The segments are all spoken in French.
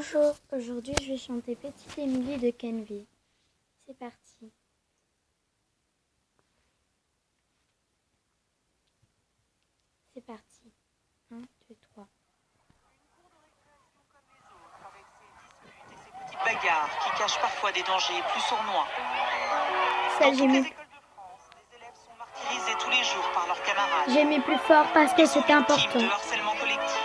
Bonjour, aujourd'hui je vais chanter Petite Émilie de Kenvi. C'est parti. C'est parti. 1, 2, 3. Petites bagarres qui cachent parfois des dangers plus sournois. Ça, Dans toutes les écoles de France, des élèves sont martyrisés tous les jours par leurs camarades. J'ai mis plus fort parce que c'est important. De harcèlement collectif.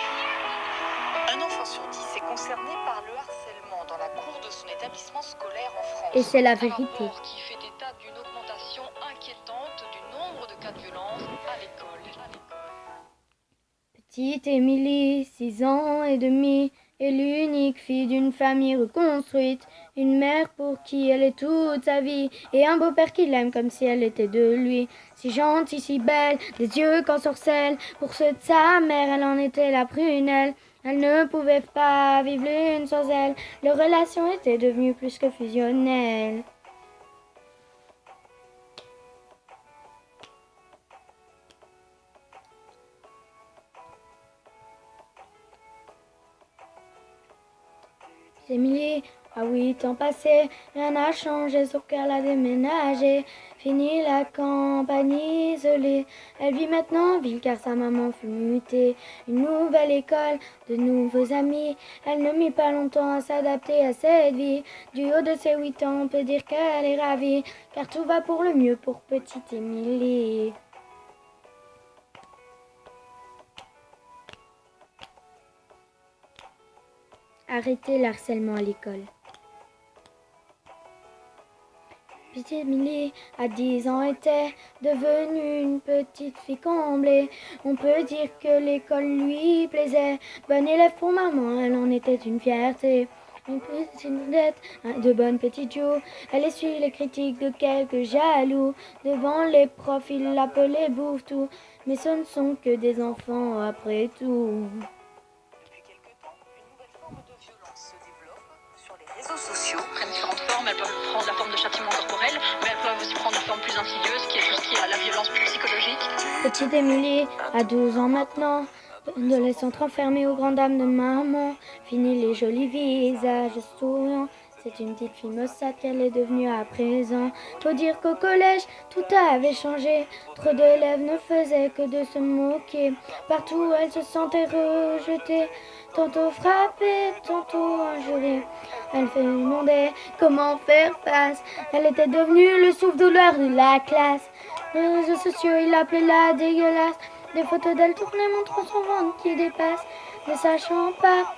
Un enfant sur 10 est concerné par le harcèlement dans la cour de son établissement scolaire en France. Et c'est la Un vérité. rapport qui fait état d'une augmentation inquiétante du nombre de cas de violence à l'école. Petite Émilie, 6 ans et demi, est l'unique fille d'une famille reconstruite. Une mère pour qui elle est toute sa vie, et un beau-père qui l'aime comme si elle était de lui. Si gentille, si belle, des yeux qu'ensorcelle. Pour ceux de sa mère, elle en était la prunelle. Elle ne pouvait pas vivre l'une sans elle. Leur relation était devenue plus que fusionnelle. Émilie, à 8 ans passés, rien n'a changé sauf qu'elle a déménagé. Fini la campagne isolée, elle vit maintenant en ville car sa maman fut mutée. Une nouvelle école, de nouveaux amis, elle ne mit pas longtemps à s'adapter à cette vie. Du haut de ses 8 ans, on peut dire qu'elle est ravie, car tout va pour le mieux pour petite Émilie. Arrêtez le harcèlement à l'école. Petite Émilie, à 10 ans, était devenue une petite fille comblée. On peut dire que l'école lui plaisait. Bonne élève pour maman, elle en était une fierté. Une petite vedette, de bonnes petites joues. Elle essuie les critiques de quelques jaloux. Devant les profs, ils l'appelaient bouffe-tout. Mais ce ne sont que des enfants après tout. Depuis quelque temps, une nouvelle forme de violence se développe sur les réseaux sociaux. Elles prennent différentes formes, elles peuvent prendre la forme de châtiment corporel, mais elles peuvent aussi prendre une forme plus insidieuse, qui est tout ce qui est la violence plus psychologique. Petite Émilie, à 12 ans maintenant, adolescente renfermée aux grandes dames de maman, fini les jolis visages souriants. C'est une petite fille maussade qu'elle est devenue à présent. Faut dire qu'au collège, tout avait changé. Trop d'élèves ne faisaient que de se moquer. Partout, elle se sentait rejetée. Tantôt frappée, tantôt injurée. Elle se demandait comment faire face. Elle était devenue le souffle-douleur de la classe. Les réseaux sociaux, ils l'appelaient la dégueulasse. Des photos d'elle tournées montrant son ventre qui dépasse. Ne sachant pas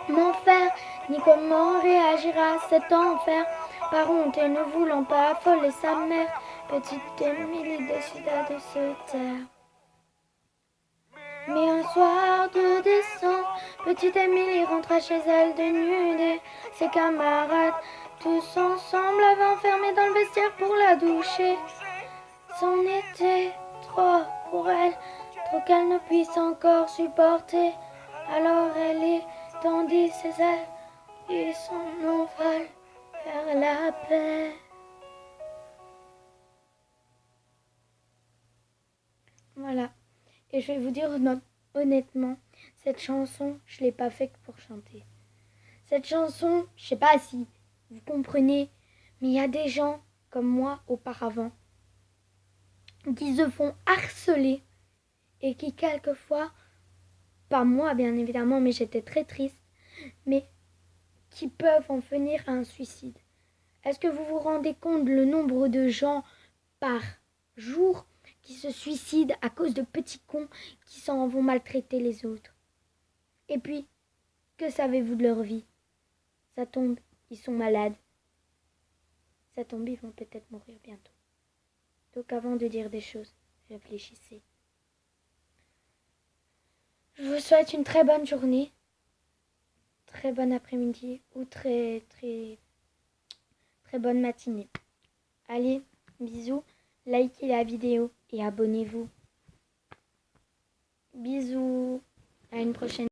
comment faire, ni comment réagir à cet enfer. Par honte et ne voulant pas affoler sa mère, petite Émilie décida de se taire. Mais un soir de décembre, petite Émilie rentra chez elle dénudée. Ses camarades, tous ensemble, l'avaient enfermée dans le vestiaire pour la doucher. C'en était trop pour elle, trop qu'elle ne puisse encore supporter. Alors elle étendit ses ailes et son envol vers la paix. Voilà. Et je vais vous dire honnêtement, cette chanson, je ne l'ai pas faite pour chanter. Cette chanson, je ne sais pas si vous comprenez, mais il y a des gens comme moi auparavant qui se font harceler et qui quelquefois, pas moi bien évidemment, mais j'étais très triste, mais qui peuvent en venir à un suicide. Est-ce que vous vous rendez compte le nombre de gens par jour qui se suicident à cause de petits cons qui s'en vont maltraiter les autres? Et puis, que savez-vous de leur vie? Ça tombe, ils sont malades. Ça tombe, ils vont peut-être mourir bientôt. Donc avant de dire des choses, réfléchissez. Je vous souhaite une très bonne journée, très bon après-midi ou très bonne matinée. Allez, bisous, likez la vidéo et abonnez-vous. Bisous, à une prochaine.